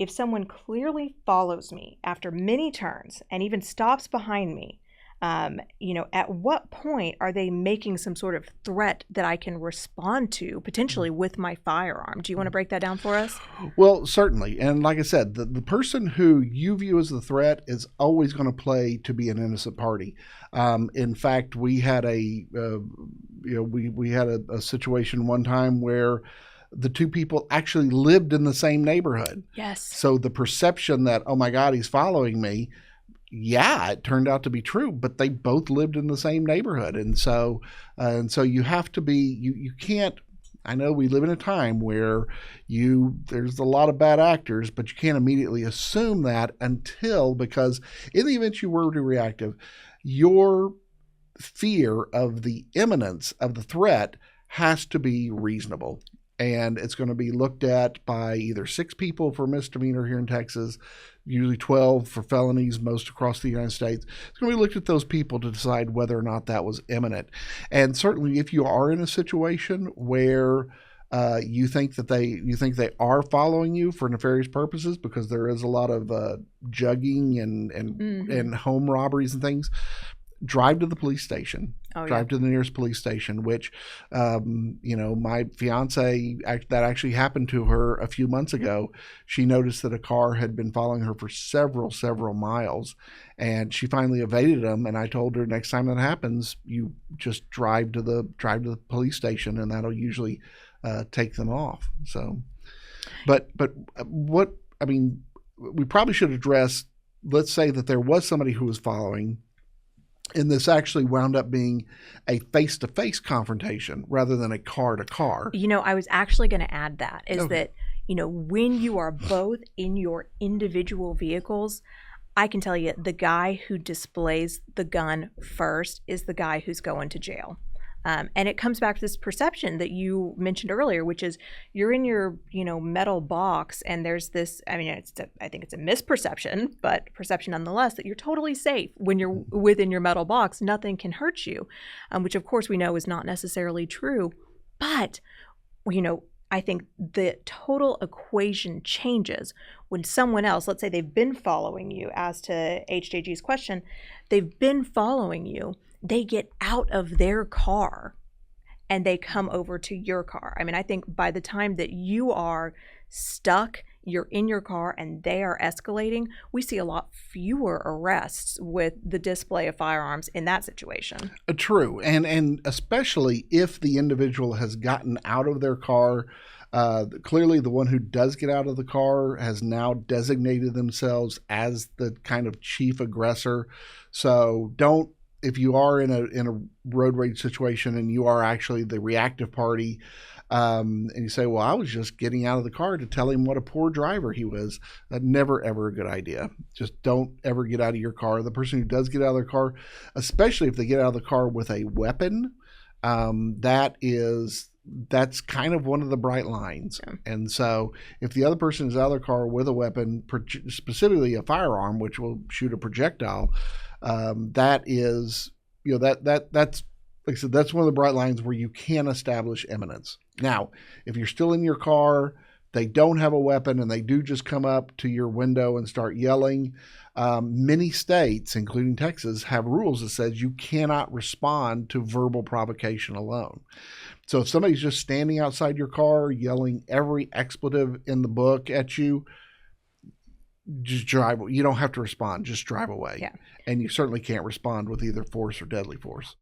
if someone clearly follows me after many turns and even stops behind me, at what point are they making some sort of threat that I can respond to potentially with my firearm? Do you want to break that down for us? Well, certainly. And like I said, the person who you view as the threat is always going to play to be an innocent party. In fact, we had we had a situation one time where the two people actually lived in the same neighborhood. Yes. So the perception that, oh my God, he's following me, yeah, it turned out to be true, but they both lived in the same neighborhood. And so you have to be, you can't, I know we live in a time where there's a lot of bad actors, but you can't immediately assume that because in the event you were to reactive, your fear of the imminence of the threat has to be reasonable. And it's going to be looked at by either 6 people for misdemeanor here in Texas, usually 12 for felonies, most across the United States. It's going to be looked at those people to decide whether or not that was imminent. And certainly if you are in a situation where you think they are following you for nefarious purposes, because there is a lot of jugging and home robberies and things, drive to the police station. Drive to the nearest police station, which, my fiance, that actually happened to her a few months ago. She noticed that a car had been following her for several miles, and she finally evaded them. And I told her, next time that happens, you just drive to the police station, and that'll usually take them off. So, but we probably should address, let's say that there was somebody who was following, and this actually wound up being a face-to-face confrontation rather than a car-to-car. I was actually going to add that, that, when you are both in your individual vehicles, I can tell you the guy who displays the gun first is the guy who's going to jail. And it comes back to this perception that you mentioned earlier, which is you're in your, metal box, and there's this, I think it's a misperception, but perception nonetheless, that you're totally safe when you're within your metal box. Nothing can hurt you, which of course we know is not necessarily true. But, I think the total equation changes when someone else, let's say they've been following you, as to HJG's question, they've been following you. They get out of their car and they come over to your car. I think by the time that you are stuck, you're in your car and they are escalating, we see a lot fewer arrests with the display of firearms in that situation. True. And especially if the individual has gotten out of their car. Clearly the one who does get out of the car has now designated themselves as the kind of chief aggressor. So if you are in a road rage situation and you are actually the reactive party, and you say, well, I was just getting out of the car to tell him what a poor driver he was, that's never, ever a good idea. Just don't ever get out of your car. The person who does get out of their car, especially if they get out of the car with a weapon, that's kind of one of the bright lines. Yeah. And so if the other person is out of their car with a weapon, specifically a firearm, which will shoot a projectile, that is, that's, like I said, that's one of the bright lines where you can establish imminence. Now, if you're still in your car, they don't have a weapon, and they do just come up to your window and start yelling, many states, including Texas, have rules that says you cannot respond to verbal provocation alone. So if somebody's just standing outside your car yelling every expletive in the book at you, just drive. You don't have to respond. Just drive away. Yeah. And you certainly can't respond with either force or deadly force.